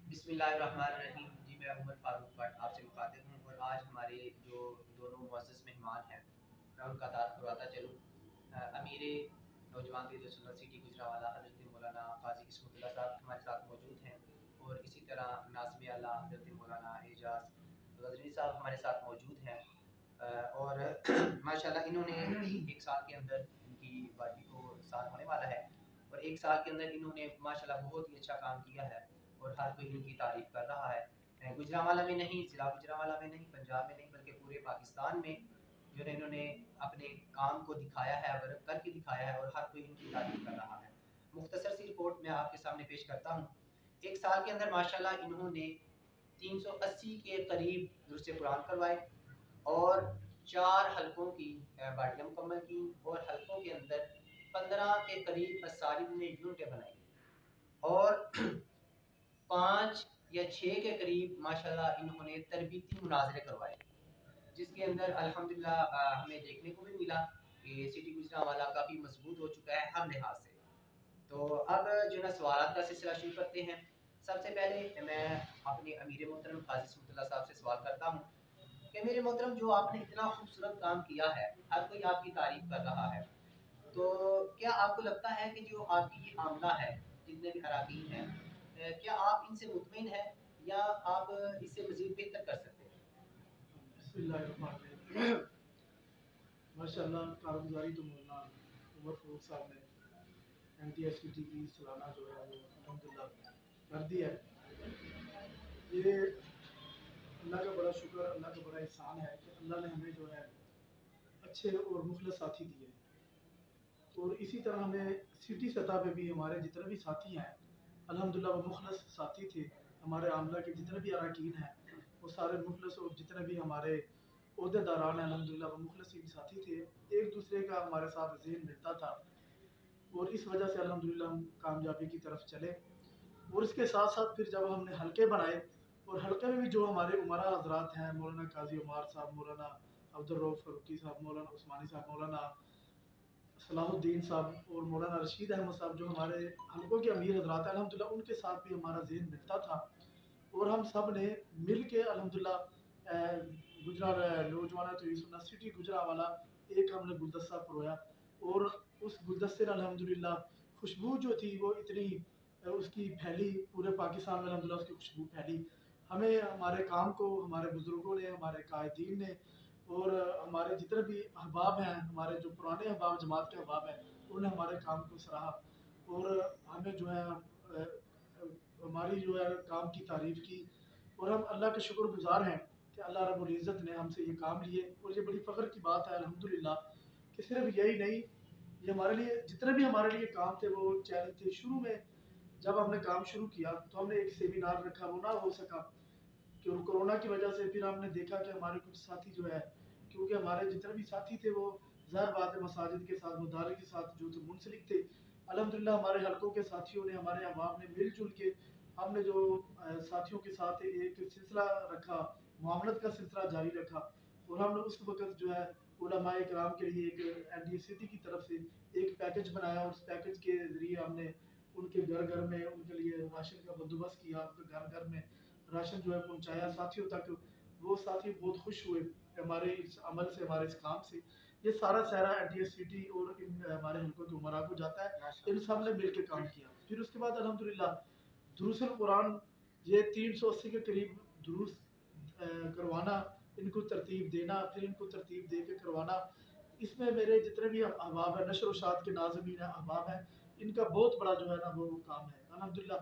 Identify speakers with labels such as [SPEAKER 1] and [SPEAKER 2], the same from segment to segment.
[SPEAKER 1] بسم اللہ الرحمن الرحیم. جی میں عمر فاروق بٹ آپ سے مخاطب ہوں اور آج ہمارے جو دونوں معزز مہمان ہیں میں ان کا تعارف کرواتا چلوں. امیر نوجوان تیز سنت سٹی گجرانوالہ حضرت مولانا قاضی قسمت اللہ صاحب ہمارے ساتھ موجود ہیں اور اسی طرح ناظم اعلیٰ حضرت مولانا اعجاز غزنوی صاحب ہمارے ساتھ موجود ہیں. اور ماشاءاللہ انہوں نے ایک سال کے اندر ان کی باڈی کو سال ہونے والا ہے اور ایک سال کے اندر انہوں نے ماشاءاللہ بہت ہی اچھا کام کیا ہے اور ہر کوئی ان کی تعریف کر رہا ہے. گجرانوالہ میں نہیں، ضلع گجرانوالہ میں نہیں، پنجاب میں نہیں، بلکہ پورے پاکستان میں جو ہے انہوں نے اپنے کام کو دکھایا ہے اور کر کے دکھایا ہے اور ہر کوئی ان کی تعریف کر رہا ہے. مختصر سی رپورٹ میں آپ کے سامنے پیش کرتا ہوں. ایک سال کے اندر ماشاءاللہ انہوں نے 380 کے قریب درس قرآن کروائے اور 4 حلقوں کی باڈیاں مکمل کی اور حلقوں کے اندر 15 کے قریب اسالب نے یونٹیں بنائی اور 5 یا 6 کے قریب ماشاءاللہ انہوں نے تربیتی مناظرے کروائے جس کے اندر الحمدللہ ہمیں دیکھنے کو بھی ملا کہ سٹی گجرانوالہ کافی مضبوط ہو چکا ہے ہر لحاظ سے. تو اب جو ہے سوالات کا سلسلہ شروع کرتے ہیں. سب سے پہلے میں اپنے امیر محترم قاضی قسمت اللہ صاحب سے سوال کرتا ہوں کہ میرے محترم جو آپ نے اتنا خوبصورت کام کیا ہے ہر کوئی آپ کی تعریف کر رہا ہے تو کیا آپ کو لگتا ہے کہ جو آپ کی یہ عاملہ ہے جتنے بھی اراکین ہیں کیا آپ ان سے مطمئن ہیں یا آپ اس سے مزید بہتر کر سکتے ہیں؟
[SPEAKER 2] بسم اللہ الرحمن الرحیم. ماشاء اللہ کارگزاری تو مولانا عمر فاروق صاحب نے N T S P T کی سالانہ جو ہے وہ الحمدللہ کر دی ہے. یہ اللہ کا بڑا شکر، اللہ کا بڑا احسان ہے کہ اللہ نے ہمیں جو ہے اچھے اور مخلص ساتھی دیے. اور اسی طرح ہمیں سٹی سطح پہ بھی ہمارے جتنے بھی ساتھی ہیں الحمدللہ وہ مخلص ساتھی تھے. ہمارے عاملہ کے جتنے بھی اراکین ہیں وہ سارے مخلص، اور جتنے بھی ہمارے عہدے داران ہیں الحمدللہ وہ مخلصین ساتھی تھے. ایک دوسرے کا ہمارے ساتھ ذہن ملتا تھا اور اس وجہ سے الحمدللہ ہم کامیابی کی طرف چلے. اور اس کے ساتھ ساتھ پھر جب ہم نے حلقے بنائے اور حلقے میں بھی جو ہمارے عمرا حضرات ہیں مولانا قاضی عمار صاحب، مولانا عبدالرؤف فاروقی صاحب، مولانا عثمانی صاحب، مولانا صلاح الدین صاحب اور مولانا رشید احمد صاحب جو ہمارے حلقوں کے امیر حضرات ہیں الحمدللہ ان کے ساتھ بھی ہمارا ذہن ملتا تھا. اور ہم سب نے مل کے الحمدللہ نوجوانہ تو سنت سٹی گجرانوالہ ایک ہم نے گلدستہ پرویا اور اس گلدستے نے الحمدللہ خوشبو جو تھی وہ اتنی اس کی پھیلی پورے پاکستان میں الحمدللہ اس کی خوشبو پھیلی. ہمیں ہمارے کام کو ہمارے بزرگوں نے، ہمارے قائدین نے اور ہمارے جتنے بھی احباب ہیں، ہمارے جو پرانے احباب جماعت کے احباب ہیں انہوں نے ہمارے کام کو سراہا اور ہمیں جو ہے ہماری جو ہے کام کی تعریف کی. اور ہم اللہ کے شکر گزار ہیں کہ اللہ رب العزت نے ہم سے یہ کام لیے. اور یہ بڑی فخر کی بات ہے الحمدللہ کہ صرف یہی نہیں، یہ ہمارے لیے جتنے بھی ہمارے لیے کام تھے وہ چیلنج تھے. شروع میں جب ہم نے کام شروع کیا تو ہم نے ایک سیمینار رکھا، وہ نہ ہو سکا کہ کورونا کی وجہ سے. پھر ہم نے دیکھا کہ ہمارے کچھ ساتھی جو ہے، کیونکہ ہمارے جتنے بھی ساتھی تھے وہ ظاہر بات ہے مساجد کے ساتھ، مدارس کے ساتھ جو تھے منسلک تھے. الحمدللہ ہمارے حلقوں کے ساتھیوں نے، ہمارے احباب نے مل جل کے ہم نے جو ساتھیوں کے ساتھ ایک سلسلہ رکھا، معاملت کا سلسلہ جاری رکھا. اور ہم نے اس وقت جو ہے علماء کرام کے لیے ایک این ڈی سی ٹی کی طرف سے ایک پیکج بنایا اور اس پیکج کے ذریعے ہم نے ان کے گھر گھر میں ان کے لیے راشن کا بندوبست کیا، ان کے گھر گھر میں راشن جو ہے پہنچایا ساتھیوں تک. وہ ساتھی بہت خوش ہوئے ہمارے اس عمل سے، ہمارے اس کام سے. یہ سارا سہرا N T S C T اور ہمارے حلقوں کے عمرا کو جاتا ہے. ان سب نے مل کے کام کیا. پھر اس کے بعد الحمدللہ دروس القرآن یہ 380 کے قریب دروس کروانا، ان کو ترتیب دینا، پھر ان کو ترتیب دے کے کروانا. اس میں میرے جتنے بھی احباب ہیں، نشر و شاد کے ناظمین احباب ہیں، ان کا بہت بڑا جو ہے نا وہ کام ہے الحمدللہ.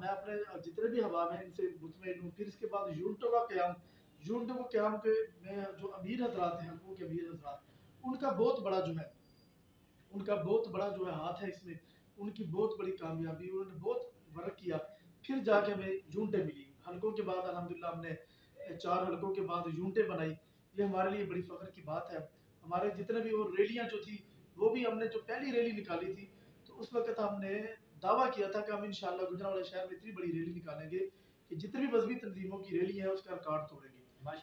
[SPEAKER 2] میں اپنے جتنے بھی احباب ہیں ان سے مطمئن ہوں. پھر اس کے بعد یونٹوں کا قیام، یونٹوں کو قیام کے میں جو امیر حضرات ہیں، حلقوں کے امیر حضرات، ان کا بہت بڑا جو ہے ان کا بہت بڑا جو ہے ہاتھ ہے اس میں. ان کی بہت بڑی کامیابی، انہوں نے بہت ورک کیا. پھر جا کے ہمیں یونٹیں ملی. حلقوں کے بعد الحمدللہ ہم نے 4 حلقوں کے بعد یونٹیں بنائی. یہ ہمارے لیے بڑی فخر کی بات ہے. ہمارے جتنے بھی اور ریلیاں جو تھی وہ بھی ہم نے جو پہلی ریلی نکالی تھی تو اس وقت ہم نے دعویٰ کیا تھا کہ ہم انشاءاللہ گجرانوالہ شہر میں اتنی بڑی ریلی نکالیں گے کہ جتنی بھی مذہبی تنظیموں کی ریلی ہیں اس کا ریکارڈ توڑیں گے.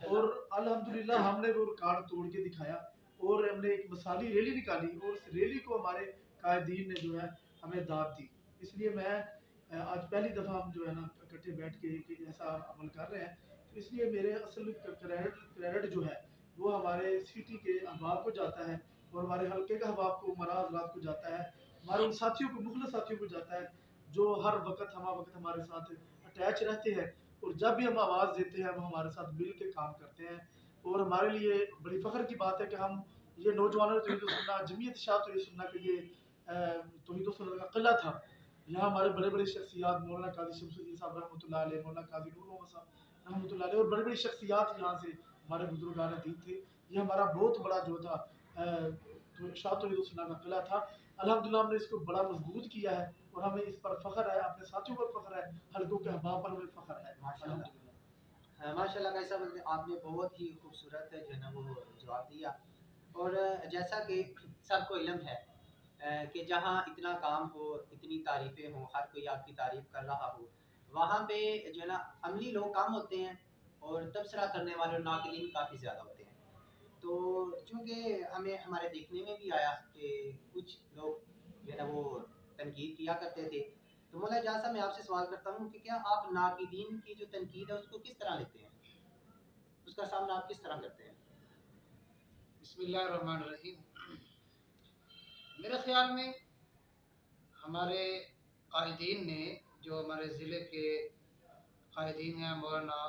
[SPEAKER 2] اور الحمدللہ ہم نے وہ ریکارڈ توڑ کے دکھایا اور ہم نے ایک مثالی ریلی نکالی اور اس ریلی کو ہمارے قائدین نے جو ہے ہمیں داد دی. اس لیے میں आज पहली दफ़ा हम जो है ना इकट्ठे बैठ के एक ऐसा अमल कर रहे हैं, तो इसलिए मेरे असल क्रेडिट जो है वो हमारे सिटी के अहबाब को जाता है और हमारे हल्के का अहबाब को, उमरा हज़रात को जाता है, हमारे उन साथियों को, मुखलिस साथियों को जाता है जो हर वक्त हमारे साथ अटैच रहते हैं, और जब भी हम आवाज़ देते हैं वो हमारे साथ मिल के काम करते हैं। और हमारे लिए बड़ी फ़ख्र की बात है कि हम ये नौजवानों ने तौहीद सुन्ना, जमीयत शाह तौहीद सुन्ना के ये तौहीद सुन्नत का किला था। यहाँ हमारे बड़े बड़े शख्सियात, मौलाना काजी शमसुद्दीन साहब रहमतुल्लाह अलैह, मौलाना काजी नूर मोहम्मद साहब रहमतुल्लाह अलैह, और बड़ी बड़ी शख्सियात यहाँ से हमारे बुजुर्गान दीन थे। ये हमारा बहुत बड़ा जो था तो शाह तौहीद सुन्ना का किला था। अल्हम्दुलिल्लाह हमने इसको बड़ा मजबूत किया है और हमें इस पर फ़ख्र है, अपने साथियों पर फ़ख्र है, हल्कों के अहबाब पर हमें फ़ख्र है।
[SPEAKER 1] माशाल्लाह माशाल्लाह कैसा आपने बहुत ही खूबसूरत जो है ना वो जवाब दिया। और जैसा कि सबको इल्म है कि जहाँ इतना काम हो, इतनी तारीफ़ें हों, हर कोई आपकी तारीफ़ कर रहा हो, वहाँ पे जो है ना अमली लोग कम होते हैं और तबसरा करने वाले और नाक़िदीन काफ़ी ज़्यादा होते हैं। तो चूँकि हमें हमारे देखने में भी आया कि कुछ लोग जो है ना वो तनकीद किया करते थे, तो मौलाना एजाज़ साहब मैं आपसे सवाल करता हूँ कि क्या आप नाक़िदीन की जो तनकीद है उसको किस तरह लेते हैं? उसका सामना आप किस तरह करते हैं?
[SPEAKER 3] बिस्मिल्लाहिर्रहमानिर्रहीम। मेरे ख्याल में हमारे कायदीन ने, जो हमारे ज़िले के कायदीन हैं, मौलाना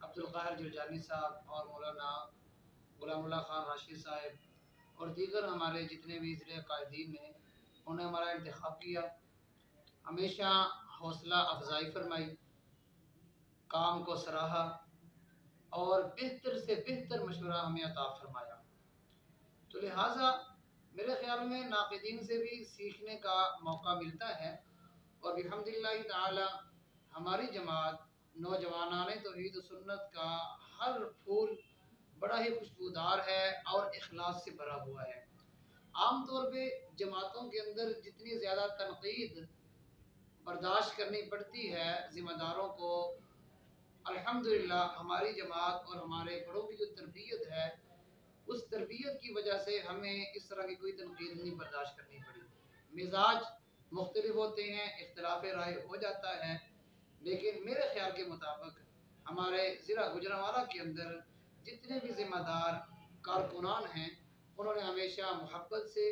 [SPEAKER 3] अब्दुल क़ाहिर जिलजानी साहब और मौलाना गुलामुल्लाह खान राशिद साहब और दीगर हमारे जितने भी ज़िले कायदीन ने, उन्होंने हमारा इंतखाब किया, हमेशा हौसला अफजाई फरमाई, काम को सराहा और बेहतर से बेहतर मशवरा हमें अता फरमाया। तो लिहाजा मेरे ख्याल में नाक़िदीन से भी सीखने का मौका मिलता है। और बिहम्दिल्लाहि ताला हमारी जमात नौजवानाने तौहीद सुन्नत का हर फूल बड़ा ही खुशबूदार है और इखलास से भरा हुआ है। आम तौर पे जमातों के अंदर जितनी ज़्यादा तनकीद बर्दाश्त करनी पड़ती है ज़िम्मेदारों को, अल्हम्दुलिल्लाह हमारी जमात और हमारे बड़ों की जो तरबियत है, उस तरबियत की वजह से हमें इस तरह की कोई तनकीद नहीं बर्दाश्त करनी पड़ी। मिजाज मुख्तलिफ होते हैं, इख्तिलाफ राय हो जाता है, लेकिन मेरे ख्याल के मुताबिक हमारे ज़िला गुजरांवाला के अंदर जितने भी ज़िम्मेदार कारकुनान हैं, उन्होंने हमेशा मोहब्बत से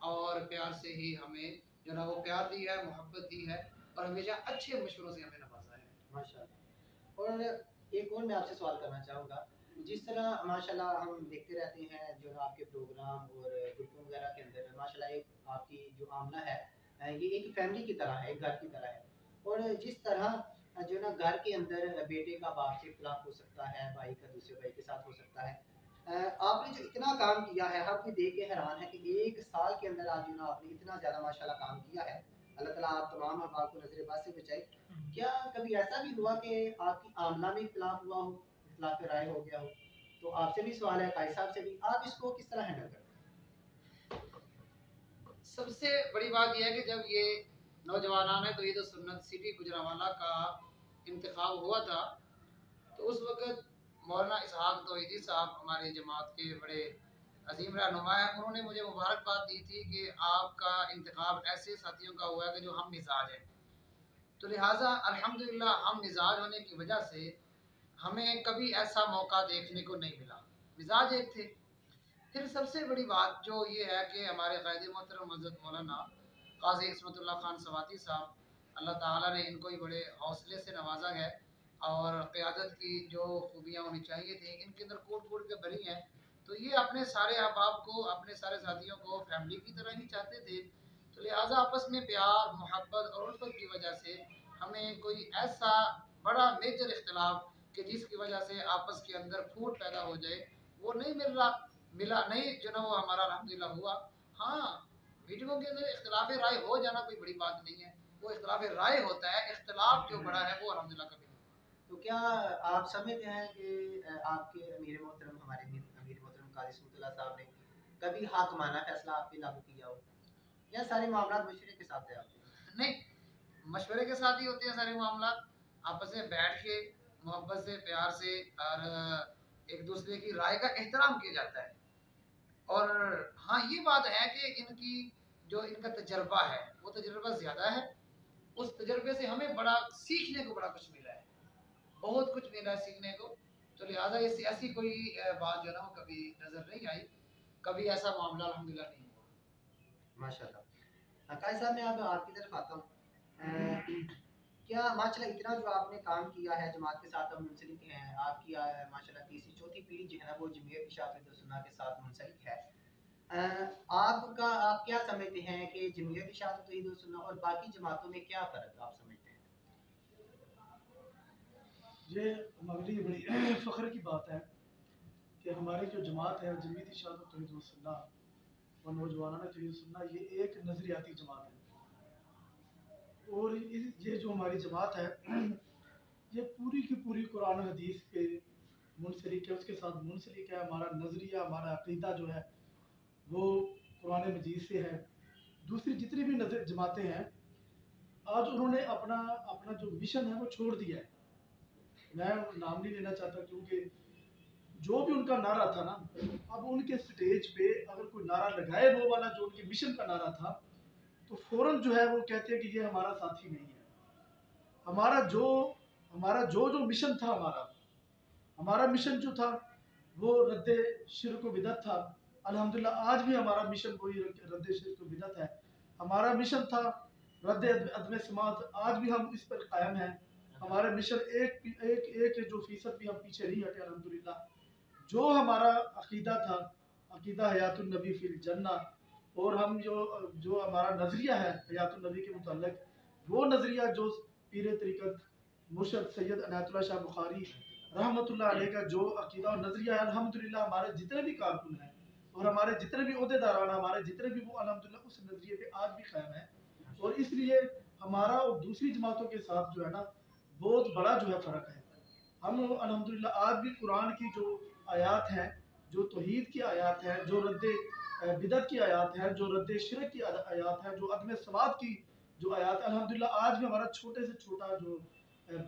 [SPEAKER 3] और प्यार से ही हमें जो ना वो प्यार दिया है, मोहब्बत दी है और हमेशा अच्छे मशवरों से हमें नवाजा है।
[SPEAKER 1] माशाल्लाह। और एक और मैं आपसे सवाल करना चाहूँगा, जिस तरह माशाल्लाह हम देखते रहते हैं जो ना आपके प्रोग्राम और ग्रुपों वगैरह के अंदर माशाल्लाह एक आपकी जो आमना है ये एक फैमिली की तरह है, एक घर की तरह है। और जिस तरह जो ना घर के अंदर बेटे का बाप से इख्तिलाफ हो सकता है, भाई का दूसरे भाई के साथ हो सकता है, आपने जो इतना काम किया है, हर कोई देख के हैरान है कि 1 साल के अंदर आज जो ना आपने इतना ज़्यादा माशाल्लाह काम किया है। अल्लाह ताला आप तमाम अहबाब को नज़र बद से बचाए। क्या कभी ऐसा भी हुआ कि आपकी आमला में इख्तिलाफ हुआ हो, इख्तिलाफ राय हो गया हो? तो आपसे भी सवाल है, काजी साहब से भी, आप इसको किस तरह हैंडल करते हैं?
[SPEAKER 3] सबसे बड़ी बात यह है कि जब ये नौजवानाने तौहीद सुन्नत सिटी गुजरांवाला का इंतखाब हुआ था, तो उस वक़्त मौलाना इसहाक तौहीदी साहब हमारी जमात के बड़े अजीम रहनुमा हैं, उन्होंने मुझे मुबारकबाद दी थी कि आपका इंतखाब ऐसे साथियों का हुआ है कि जो हम मिजाज हैं। तो लिहाजा अल्हम्दुलिल्लाह हम मिजाज होने की वजह से हमें कभी ऐसा मौका देखने को नहीं मिला, मिजाज एक थे। फिर सबसे बड़ी बात जो ये है कि हमारे क़ायद मोहतरम हज़रत मौलाना क़ाज़ी इस्मतुल्लाह खान सवाती साहब, अल्लाह ताला ने इनको ही बड़े हौसले से नवाजा है और क़यादत की जो खूबियाँ होनी चाहिए थी इनके अंदर कूट कूट के भरी हैं। तो ये अपने सारे अहबाब को, अपने सारे साथियों को फैमिली की तरह ही चाहते थे। तो लिहाजा आपस में प्यार, मोहब्बत और उल्फत की वजह से हमें कोई ऐसा बड़ा मेजर इख्तिलाफ कि जिसकी वजह से आपस के अंदर फूट पैदा हो जाए, वो नहीं मिला नहीं जो ना वो हमारा अल्हम्दुलिल्लाह हुआ। हाँ, मीटिंगों के अंदर इख्तिलाफ राय हो जाना कोई बड़ी बात नहीं है, वो इख्तिलाफ राय होता है, इख्तिलाफ जो बड़ा है वो अल्हम्दुलिल्लाह कभी नहीं।
[SPEAKER 1] तो क्या आप समझते हैं कि आपके अमीर मोहतरम, हमारे अमीर मोहतरम काजी इस्मतुल्लाह साहब ने कभी हाकिमाना फैसला आप पे लागू किया हो, या सारे मामलात मशवरे के साथ है आपके?
[SPEAKER 3] नहीं, मशवरे के साथ ही होते हैं सारे मामला, आपस में बैठ के मोहब्बत से, प्यार से और एक दूसरे की राय का एहतराम किया जाता है। और हाँ, ये बात है कि इनकी जो इनका तजर्बा है वो तजर्बा ज़्यादा है, उस तजर्बे से हमें बड़ा सीखने को बड़ा कुछ मिला है, बहुत कुछ मिला है सीखने को। तो लिहाजा ये ऐसी कोई बात जो है ना वो कभी नज़र नहीं आई, कभी ऐसा मामला अल्हम्दुलिल्लाह नहीं हुआ।
[SPEAKER 1] माशाल्लाह। कायद साहब मैं अब आपकी तरफ आता हूँ। क्या माशाल्लाह इतना जो आपने काम किया है, जमात के साथ हम मुंसलिक हैं, आपकी माशाल्लाह तीसरी चौथी पीढ़ी जो है ना वो जमीयत इशाअत सुन्नह के साथ मुंसलिक है। आप क्या समझते हैं कि जमीयत इशाअत सुन्नह और बाकी जमातों में क्या फ़र्क आप समझते हैं?
[SPEAKER 2] ये हमारे लिए बड़ी फ़ख्र की बात है कि हमारी जो जमात है जमीयत इशाअत सुन्नह और नौजवानान तौहीद सुन्नह, ये एक नज़रियाती जमात है। और ये जो हमारी जमात है ये पूरी की पूरी कुरान हदीस पे मुनसलिक है, उसके साथ मुनसलिक है। हमारा नज़रिया, हमारा अक़ीदा जो है वो कुरान मजीद से है। दूसरी जितनी भी नज़र जमातें हैं, आज उन्होंने अपना अपना जो मिशन है वो छोड़ दिया है। मैं नाम नहीं लेना चाहता क्योंकि जो भी उनका नारा था ना, अब उनके स्टेज पे अगर कोई नारा लगाए वो वाला जो उनके मिशन का नारा था, तो फौरन जो है वो कहते हैं कि ये हमारा साथी नहीं है। हमारा जो मिशन था, हमारा मिशन जो था वो रद्द शिर्क व बिदअत था। अल्हम्दुलिल्लाह आज भी हमारा मिशन वही रद्द शिर्क व बिदअत है। हमारा मिशन था रद्द अदम समात, आज भी हम इस पर कायम हैं। हमारे मिशन एक जो फीसद भी हम पीछे नहीं हटे अल्हम्दुलिल्लाह। जो हमारा अकीदा था, अकीदा हयातुन नबी फिल जन्ना, और हम जो हमारा नज़रिया है हयातुन नबी के मुताल्लिक, वो नज़रिया जो पीर तरीक़त मुर्शद सैयद अनायतुल्लाह शाह बुखारी रहमतुल्लाह अलैह का जो अकीदा और नज़रिया है, अल्हम्दुलिल्लाह हमारे जितने भी कारकुन हैं और हमारे जितने भी ओहदेदारान, हमारे जितने भी, वो अल्हम्दुलिल्लाह उस नज़रिए पे आज भी कायम है। और इसलिए हमारा और दूसरी जमातों के साथ जो है ना बहुत बड़ा जो है फ़र्क है। हम अल्हम्दुलिल्लाह आज भी कुरान की जो आयात हैं, जो तौहीद की आयात हैं, जो रद्द बिदअत की आयात हैं, जो रद्द शिरक की आयात हैं, जो अदम सवाब की जो आयात, अल्हम्दुलिल्लाह आज भी हमारा छोटे से छोटा जो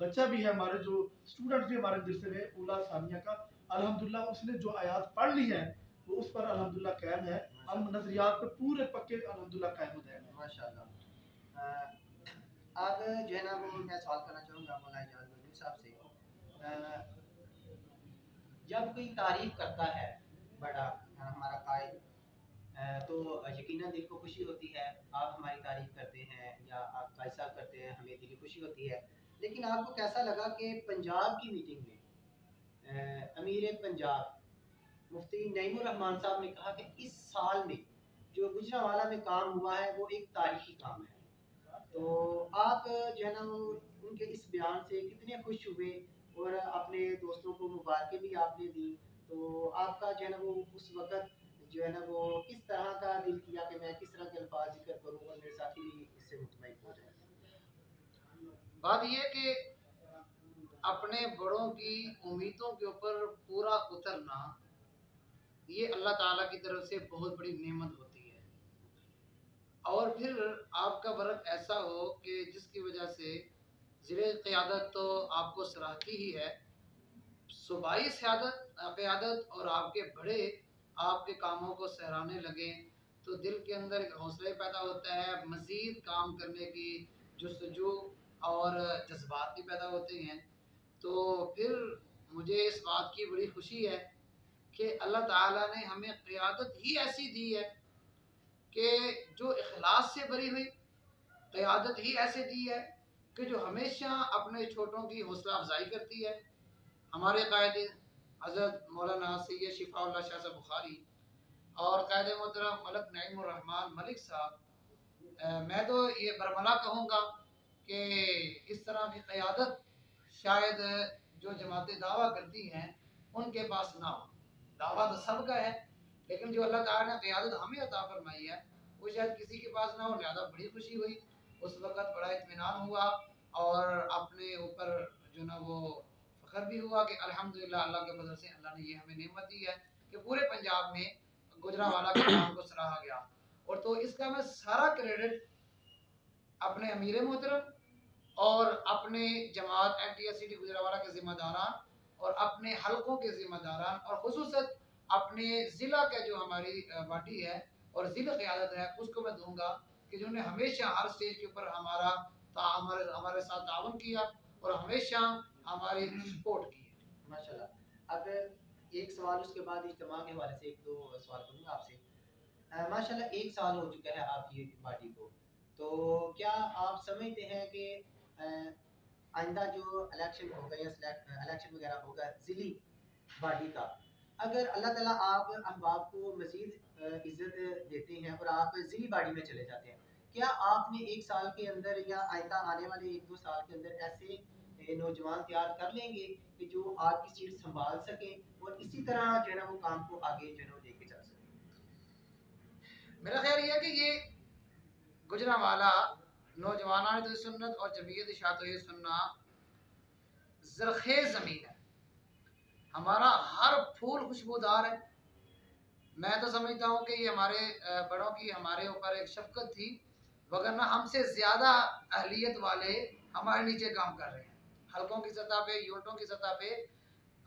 [SPEAKER 2] बच्चा भी है, हमारे जो स्टूडेंट भी हमारे दिल से उला सानिया का, अल्हम्दुलिल्लाह उसने जो आयात पढ़ ली है वो उस पर अल्हम्दुलिल्लाह कायम है। हम नज़रियात पे पूरे पक्के अल्हम्दुलिल्लाह कायम हो गए हैं।
[SPEAKER 1] माशाल्लाह। अब जो है ना वो मैं सवाल करना चाहूँगा मौलाना इजाज़ बलूच साहब से। जब कोई तारीफ़ करता है बड़ा हमारा कायद, तो यकीनन दिल को खुशी होती है। आप हमारी तारीफ़ करते हैं या आप कायद साहब करते हैं, हमें दिली खुशी होती है। लेकिन आपको कैसा लगा कि पंजाब की मीटिंग में अमीर पंजाब मुफ्ती नईमुर रहमान साहब ने कहा कि इस साल में जो गुजरांवाला में काम हुआ है वो एक तारीखी काम है। तो आप जो है ना उनके इस बयान से कितने खुश हुए और अपने दोस्तों को मुबारकें भी आपने दी, तो आपका जो है ना वो उस वक़्त जो है ना वो किस तरह का दिल किया कि मैं किस तरह के अल्फाज ज़िक्र करूँ और मेरे साथी भी इससे मुतमईन हो जाए?
[SPEAKER 3] बात ये कि अपने बड़ों की उम्मीदों के ऊपर पूरा उतरना, ये अल्लाह ताला की तरफ से बहुत बड़ी नेमत होती है। और फिर आपका वर्क ऐसा हो कि जिसकी वजह से ज़िले क़यादत तो आपको सराहती ही है, सूबाई क़यादत और आपके बड़े आपके कामों को सराहने लगें, तो दिल के अंदर एक हौसला पैदा होता है, मज़ीद काम करने की जुस्तजू और जज्बात भी पैदा होते हैं। तो फिर मुझे इस बात की बड़ी खुशी है कि अल्लाह ताला ने हमें क़यादत ही ऐसी दी है कि जो इखलास से भरी हुई, क़यादत ही ऐसे दी है कि जो हमेशा अपने छोटों की हौसला अफजाई करती है। हमारे कायद हज़रत मौलाना सैयद शिफाउल्लाह शाह साहब बुखारी और कायद मोहतरम मलक नईमुर रहमान मलिक साहब, मैं तो ये बरमला कहूँगा कि इस तरह की क़यादत शायद जो जमातें दावा करती हैं उनके पास ना हो। दावा तो सबका है, लेकिन जो अल्लाह ताला ने क़यादत हमें अता फरमाई है वो शायद किसी के पास ना हो। लिहाजा बड़ी खुशी हुई, उस वक़्त बड़ा इत्मीनान हुआ और अपने ऊपर जो ना वो फ़ख्र भी हुआ कि अल्हम्दुलिल्लाह अल्लाह के फज़ल से अल्लाह ने ये हमें नेमत दी है कि पूरे पंजाब में गुजरांवाला के काम को सराहा गया। और तो इसका मैं सारा क्रेडिट अपने अमीर मोहतरम और अपने जमात एमटीएस सिटी गुजरांवाला के ज़िम्मेदारान और अपने हलकों के ज़िम्मेदारान और खुसूसन अपने ज़िला के जो हमारी पार्टी है और ज़िला क़यादत है उसको मैं दूंगा कि जिन्होंने हमेशा हर स्टेज के ऊपर हमारा हमारे हमारे साथ ताउन किया और हमेशा हमारी सपोर्ट की।
[SPEAKER 1] माशाल्लाह। अब एक सवाल उसके बाद इज्तिमा के हवाले से एक दो सवाल करूँगा आपसे। माशाल्लाह 1 साल हो चुका है आपकी पार्टी को, तो क्या आप समझते हैं कि आइंदा जो इलेक्शन होगा या इलेक्शन वगैरह होगा ज़िली बॉडी का, अगर अल्लाह ताला आप अहबाब को मज़ीद इज़्ज़त देते हैं और आप ज़िली बॉडी में चले जाते हैं, क्या आपने 1 साल के अंदर या आइंदा आने वाले 1-2 साल के अंदर ऐसे नौजवान तैयार कर लेंगे कि जो आपकी सीट संभाल सकें और इसी तरह जो है ना वो काम को आगे जो है ना लेके चल सकें?
[SPEAKER 3] मेरा ख्याल ये है कि ये गुजरांवाला नौजवान तो सुन्नत और जमीयत इशाअत सुन्ना ज़रख़ेज़ ज़मीन है, हमारा हर फूल खुशबूदार है। मैं तो समझता हूँ कि ये हमारे बड़ों की हमारे ऊपर एक शफकत थी, वगरना हमसे ज़्यादा अहलियत वाले हमारे नीचे काम कर रहे हैं। हलकों की सतह पे, यूनिटों की सतह पे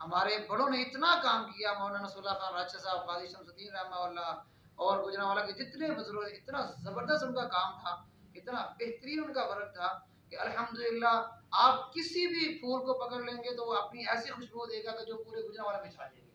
[SPEAKER 3] हमारे बड़ों ने इतना काम किया, मौलाना नसरुल्लाह खान राशद साहब, काजी शमसुद्दीन रहमतुल्लाह और गुजरांवाला के जितने बुजुर्ग, इतना ज़बरदस्त उनका काम था, इतना बेहतरीन उनका वर्क था कि अल्हम्दुलिल्लाह आप किसी भी फूल को पकड़ लेंगे तो वो अपनी ऐसी खुशबू देगा कि जो पूरे गुजरांवाला में छा जाएगी।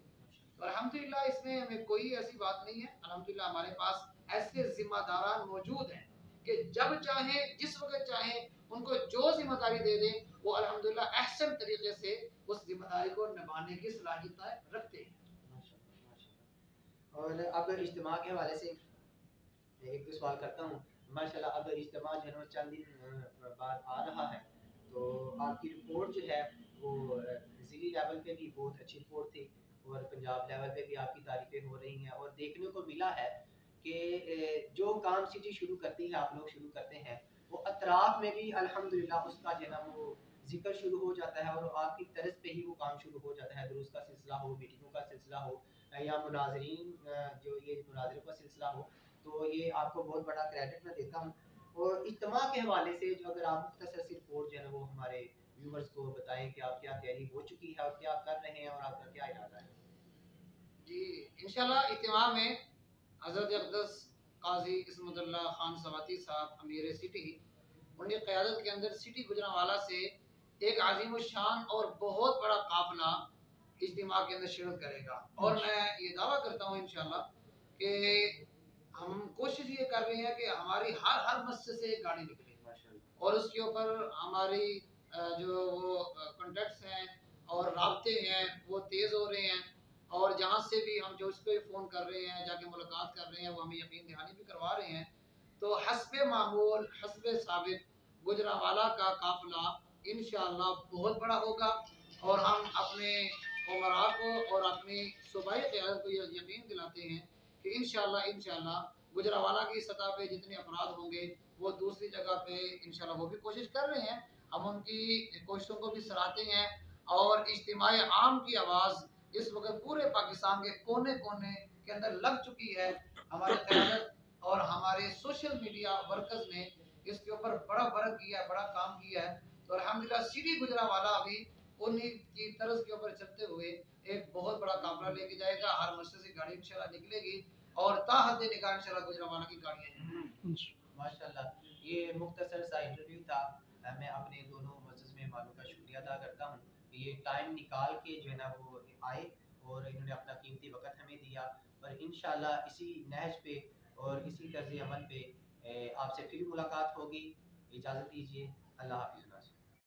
[SPEAKER 3] तो अल्हम्दुलिल्लाह इसमें हमें कोई ऐसी बात नहीं है। अल्हम्दुलिल्लाह हमारे पास ऐसे जिम्मेदारान मौजूद हैं कि जब चाहें जिस वक्त चाहें उनको जो जिम्मेदारी दे दें वो अल्हम्दुलिल्लाह अहसन तरीके से उस जिम्मेदारी को निभाने की सलाहियत रखते हैं।
[SPEAKER 1] और अब इज्तिमा के हवाले से एक दो सवाल करता हूँ। माशाल्लाह अब इज्तिमा जो है ना चंद दिन बाद आ रहा है, तो आपकी रिपोर्ट जो है वो ज़िली लेवल पे भी बहुत अच्छी रिपोर्ट थी और पंजाब लेवल पे भी आपकी तारीफें हो रही हैं और देखने को मिला है कि जो काम सिटी शुरू करती है, आप लोग शुरू करते हैं, वो अतराफ में भी अल्हम्दुलिल्लाह उसका जो है ना वो जिक्र शुरू हो जाता है और आपकी तरफ पे ही वो काम शुरू हो जाता है। दुरुस्त का सिलसिला हो, मीटिंगों का सिलसिला हो या मुनाजरीन जो ये मुनाजरों का सिलसिला हो, तो ये आपको बहुत बड़ा क्रेडिट मैं देता हूँ। और इज्तिमा के हवाले से जो अगर आप मुख्तसर सी रिपोर्ट जो है ना वो हमारे व्यूवर्स को बताएं कि आप क्या तैयारी हो चुकी है और क्या कर रहे हैं और आपका क्या इरादा है?
[SPEAKER 3] जी इंशाल्लाह इज्तिमा में हज़रत अक़दस काजी इस्मतुल्लाह खान सवाती साहब अमीर सिटी, उनकी क़यादत के अंदर सिटी गुजरांवाला से एक अजीम शान और बहुत बड़ा काफिला इज्तिमा के अंदर शिरकत करेगा। और मैं ये दावा करता हूँ इंशाल्लाह कि हम कोशिश ये कर रहे हैं कि हमारी हर मस्जिद से एक गाड़ी निकले और उसके ऊपर हमारी जो वो कॉन्टेक्ट्स हैं और राब्ते हैं वो तेज़ हो रहे हैं और जहाँ से भी हम जो उसको फ़ोन कर रहे हैं, जाके मुलाकात कर रहे हैं, वो हमें यकीन दहानी भी करवा रहे हैं। तो हस्बे मामूल हस्बे साबिक गुजरांवाला का काफिला इंशाअल्लाह बहुत बड़ा होगा और हम अपने उमरा को और अपनी सूबाई क़यादत को ये यकीन दिलाते हैं कि इंशाअल्लाह गुजरांवाला की सतह पे जितने अफराद होंगे वो दूसरी जगह पे इंशाअल्लाह वो भी कोशिश कर रहे हैं, हम उनकी कोशिशों को भी सराहते हैं। और इज्तिमाई आम की आवाज़ इस वक्त पूरे पाकिस्तान के कोने कोने के अंदर लग चुकी है। हमारे क़यादत और हमारे सोशल मीडिया वर्कर्स ने इसके ऊपर बड़ा वर्क किया है, बड़ा काम किया है। तो अल्हम्दुलिल्लाह सिटी गुजरांवाला भी उन्हीं की तर्ज के ऊपर चलते हुए एक बहुत बड़ा काफिला लेके जाएगा। हर मस्जिद से गाड़ी इंशाल्लाह निकलेगी और ताहद निगाह इंशाल्लाह गुजरांवाला की गाड़ियाँ हैं।
[SPEAKER 1] माशाल्लाह, ये मुख्तसर सा इंटरव्यू था। मैं अपने दोनों मुअज़्ज़ज़ मेहमानों का शुक्रिया अदा करता हूँ कि ये टाइम निकाल के जो है ना वो आए और इन्होंने अपना कीमती वक़्त हमें दिया और इंशाल्लाह इसी नहज पे और इसी तर्ज़ अमल पे आपसे फिर मुलाकात होगी। इजाज़त दीजिए। अल्लाह हाफ़िज़।